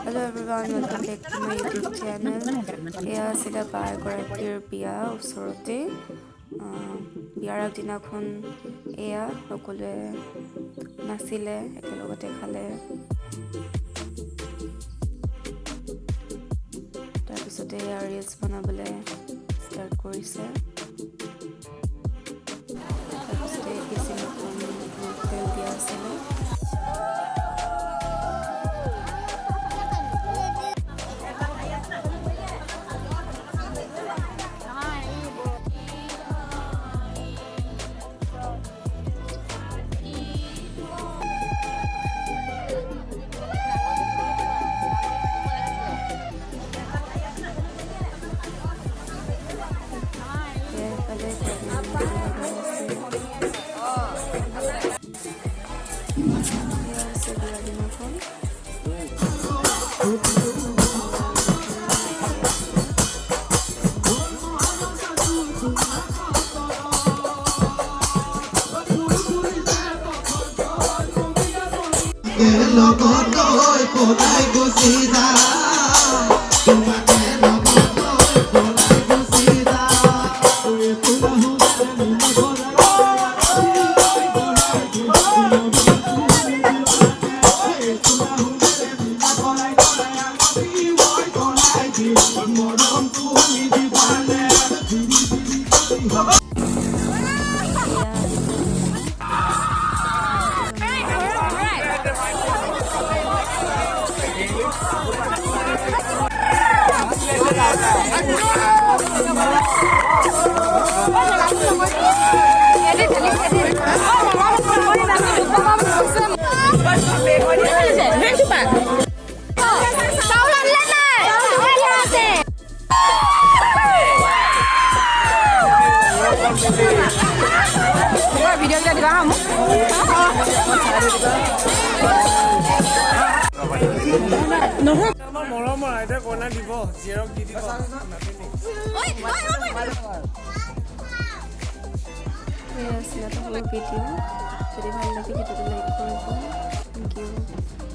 Hello everyone, welcome back to my YouTube channel. এয়া আছিলে বা এগৰাকীৰ বিয়া ওচৰতে বিয়াৰ আগদিনাখন এয়া সকলোৱে নাছিলে একেলগতে খালে তাৰপিছতে এয়া ৰিলছ বনাবলৈ ষ্টাৰ্ট কৰিছে তাৰপিছতে কিছুমান হোটেল দিয়া আছিলে ভিডিও কেইটা দিবা হা মোক নহয় আমাৰ মৰমৰ আইতা কোনা দিব জিৰক দি দিব ভিডিও যদি ভাল লাগে ভিডিওটো লাইক কৰিব থ্যাংক ইউ